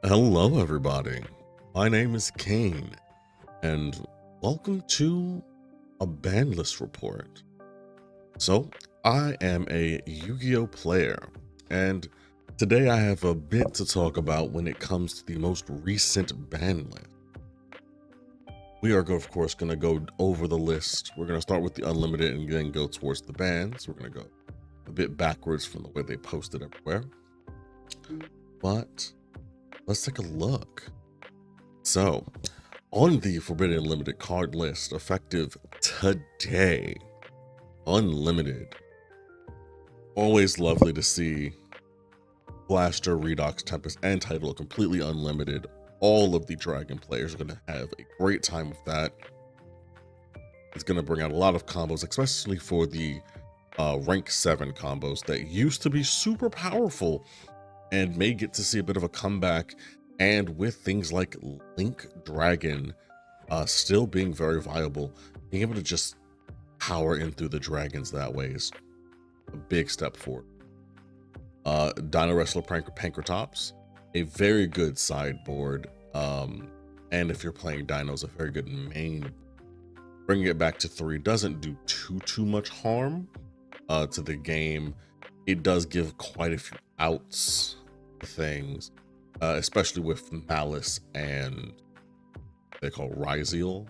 Hello, everybody. My name is Kane, and welcome to a ban list report. So, I am a Yu-Gi-Oh player, and today I have a bit to talk about when it comes to the most recent ban list. We are, of course, going to go over the list. We're going to start with the unlimited and then go towards the bans. We're going to go a bit backwards from the way they posted everywhere. But let's take a look. So, on the Forbidden Unlimited card list, effective today, unlimited. Always lovely to see Blaster, Redox, Tempest, and Title completely unlimited. All of the Dragon players are going to have a great time with that. It's going to bring out a lot of combos, especially for the rank 7 combos that used to be super powerful and may get to see a bit of a comeback. And with things like Link Dragon still being very viable, being able to just power in through the dragons that way is a big step forward. Dino Wrestler Pankratops, a very good sideboard, and if you're playing dinos, a very good main. Bringing it back to 3 doesn't do too much harm to the game. It does give quite a few outs to things, especially with Malice and they call Ryzeal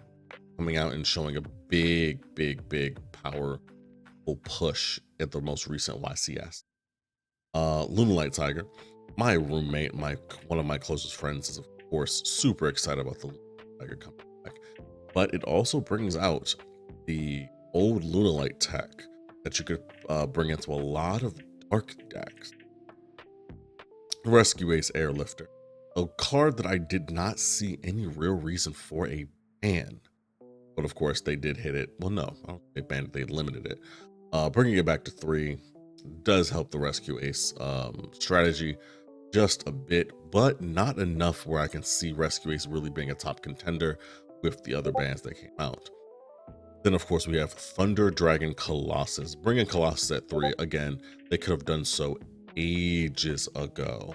coming out and showing a big powerful push at the most recent YCS. Lunalight Tiger, my roommate, one of my closest friends, is of course super excited about the Lunalight Tiger coming back, but it also brings out the old Lunalight tech that you could bring into a lot of dark decks. Rescue Ace Airlifter, a card that I did not see any real reason for a ban, but of course they did hit it. Well, no, they banned it, they limited it. Bringing it back to 3 does help the Rescue Ace strategy just a bit, but not enough where I can see Rescue Ace really being a top contender with the other bans that came out. Then of course we have Thunder Dragon Colossus. Bringing Colossus at 3, again, they could have done so ages ago.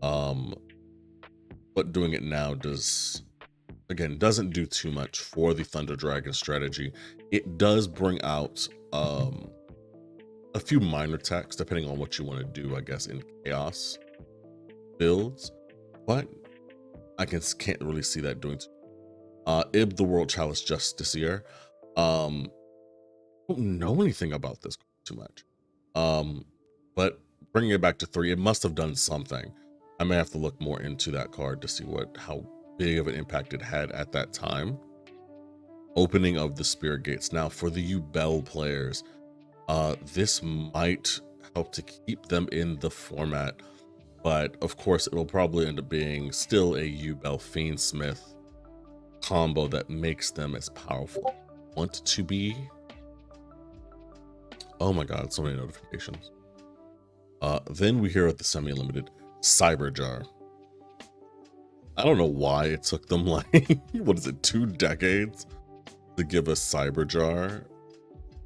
But doing it now doesn't do too much for the Thunder Dragon strategy. It does bring out a few minor techs depending on what you want to do, I guess, in chaos builds, but I can't really see that doing too. Ib the World Chalice Justiciar. Don't know anything about this too much. But bringing it back to 3, it must have done something. I may have to look more into that card to see how big of an impact it had at that time. Opening of the Spirit Gates. Now for the Yubel players, this might help to keep them in the format, but of course it'll probably end up being still a Yubel Fiendsmith combo that makes them as powerful as you want to be. Oh my god, so many notifications. Then we hear at the semi-limited Cyberjar. I don't know why it took them like, what is it, 2 decades to give us Cyberjar.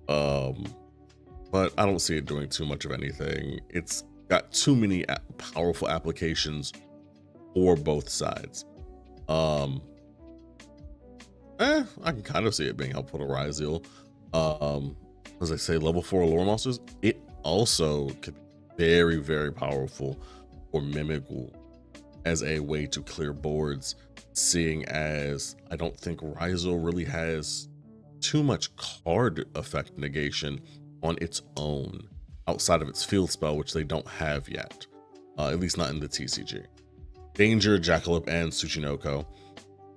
But I don't see it doing too much of anything. It's got too many powerful applications for both sides. I can kind of see it being helpful to Ryzeal. As I say, level 4 lore monsters, it also could be very powerful for Mimikghoul as a way to clear boards, seeing as I don't think Ryzeal really has too much card effect negation on its own outside of its field spell, which they don't have yet, at least not in the TCG. Danger, Jackalope, and Tsuchinoko,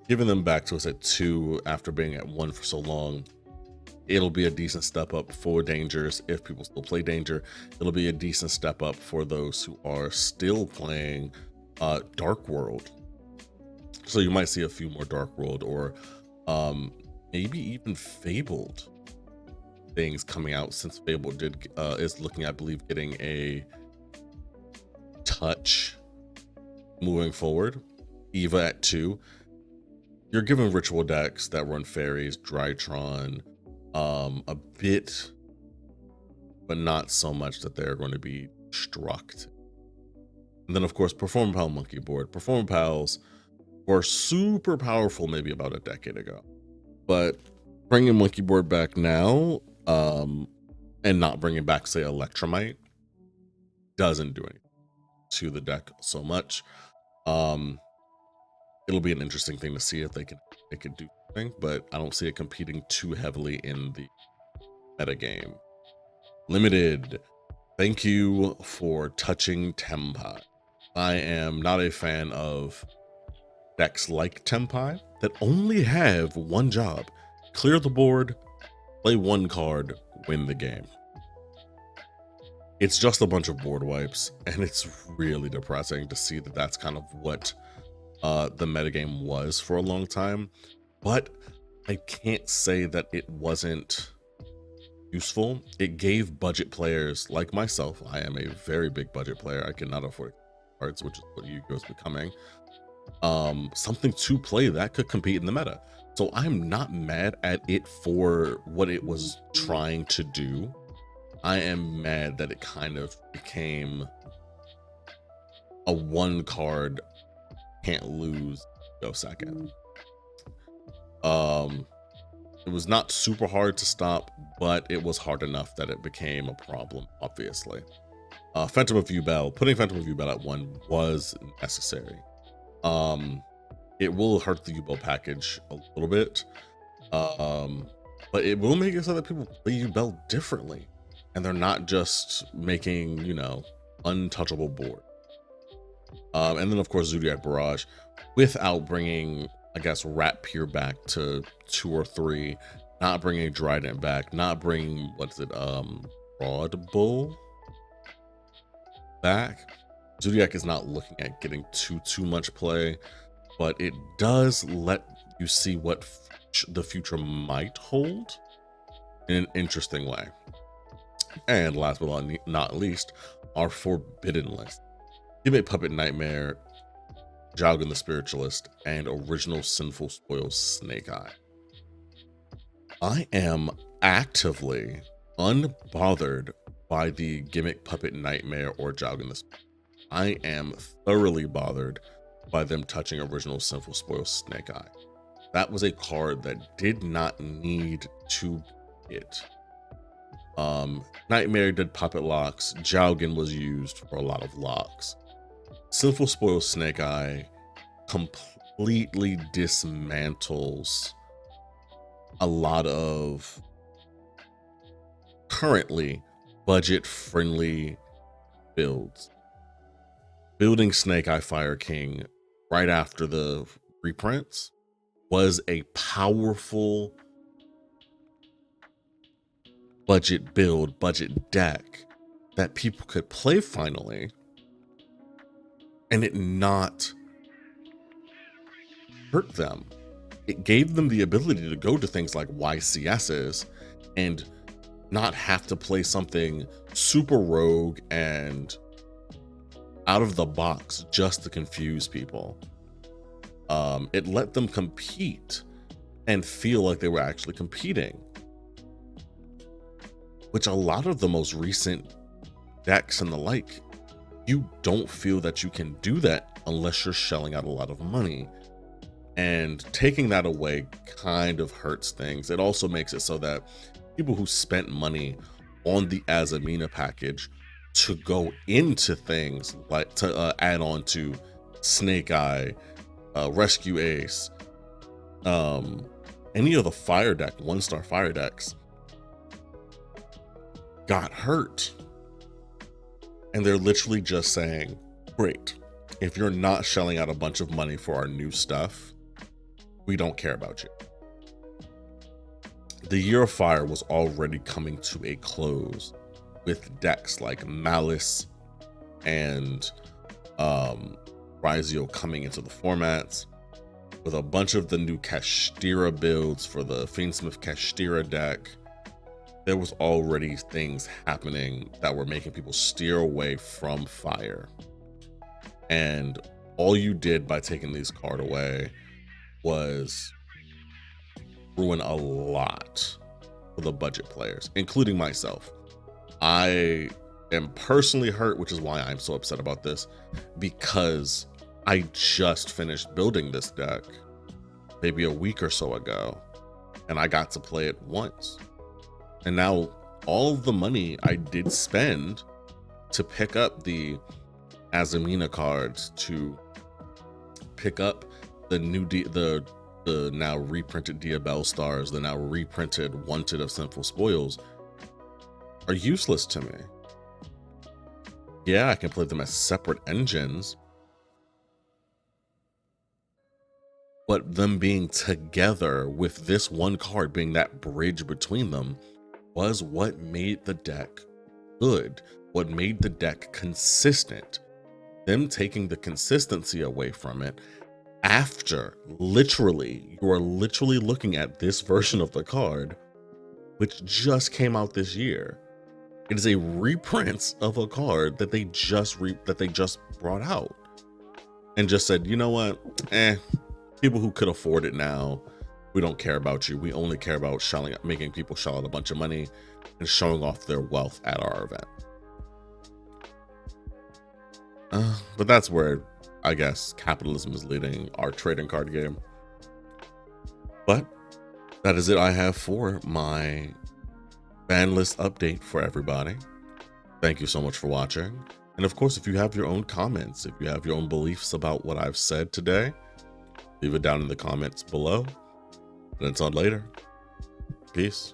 giving them back to us at 2 after being at 1 for so long. It'll be a decent step up for Dangers if people still play Danger. It'll be a decent step up for those who are still playing Dark World. So you might see a few more Dark World or maybe even Fabled things coming out, since Fabled is looking, I believe, getting a touch moving forward. Eva at 2. You're given ritual decks that run fairies, Drytron, a bit, but not so much that they're going to be struck. And then of course, Perform Pal Monkey Board. Perform Pals were super powerful maybe about a decade ago, but bringing Monkey Board back now, and not bringing back, say, Electromite, doesn't do anything to the deck so much. It'll be an interesting thing to see if they could do something, but I don't see it competing too heavily in the metagame. Limited, thank you for touching Tempai. I am not a fan of decks like Tempai that only have one job: clear the board, play one card, win the game. It's just a bunch of board wipes, and it's really depressing to see that that's kind of what the metagame was for a long time. But I can't say that it wasn't useful. It gave budget players like myself — I am a very big budget player, I cannot afford cards, which is what Yu-Gi-Oh is becoming — something to play that could compete in the meta. So I'm not mad at it for what it was trying to do. I am mad that it kind of became a one card can't lose go second. It was not super hard to stop, but it was hard enough that it became a problem, obviously. Phantom of Yubel, putting Phantom of Yubel at 1 was necessary. It will hurt the Yubel package a little bit, but it will make it so that people play Yubel differently, and they're not just making, you know, untouchable board. And then of course Zodiac Barrage, without bringing, I guess, Rat Pier back to 2 or 3, not bringing Dryden back, not bringing, what's it, Broad Bull back. Zodiac is not looking at getting too much play, but it does let you see what the future might hold in an interesting way. And last but not least, our forbidden list: Gimmick Puppet Nightmare, Jalgan the Spiritualist, and Original Sinful Spoils Snake Eye. I am actively unbothered by the Gimmick Puppet Nightmare or Jalgan the Spiritualist. I am thoroughly bothered by them touching Original Sinful Spoils Snake Eye. That was a card that did not need to be hit. Nightmare did puppet locks. Jalgan was used for a lot of locks. Sinful Spoils Snake Eye completely dismantles a lot of currently budget-friendly builds. Building Snake Eye Fire King right after the reprints was a powerful budget build, budget deck that people could play finally, and it not hurt them. It gave them the ability to go to things like YCSs and not have to play something super rogue and out of the box just to confuse people. It let them compete and feel like they were actually competing, which a lot of the most recent decks and the like, you don't feel that you can do that unless you're shelling out a lot of money. And taking that away kind of hurts things. It also makes it so that people who spent money on the Azamina package to go into things like to add on to Snake Eye, Rescue Ace, any of the fire deck, 1-star fire decks, got hurt. And they're literally just saying, great, if you're not shelling out a bunch of money for our new stuff, we don't care about you. The Year of Fire was already coming to a close with decks like Malice and Rizio coming into the formats, with a bunch of the new Kashtira builds for the Fiendsmith Kashtira deck. There was already things happening that were making people steer away from fire. And all you did by taking these cards away was ruin a lot for the budget players, including myself. I am personally hurt, which is why I'm so upset about this, because I just finished building this deck maybe a week or so ago, and I got to play it once. And now all the money I did spend to pick up the Azamina cards, to pick up the new the now reprinted Diabell Stars, the now reprinted Wanted of Sinful Spoils, are useless to me. Yeah, I can play them as separate engines, but them being together with this one card being that bridge between them was what made the deck good, what made the deck consistent. Them taking the consistency away from it after literally, you are literally looking at this version of the card, which just came out this year. It is a reprint of a card that they just brought out and just said, you know what? People who could afford it now, we don't care about you. We only care about making people shell out a bunch of money and showing off their wealth at our event. But that's where I guess capitalism is leading our trading card game. But that is it I have for my ban list update for everybody. Thank you so much for watching. And of course, if you have your own comments, if you have your own beliefs about what I've said today, leave it down in the comments below. And until later, peace.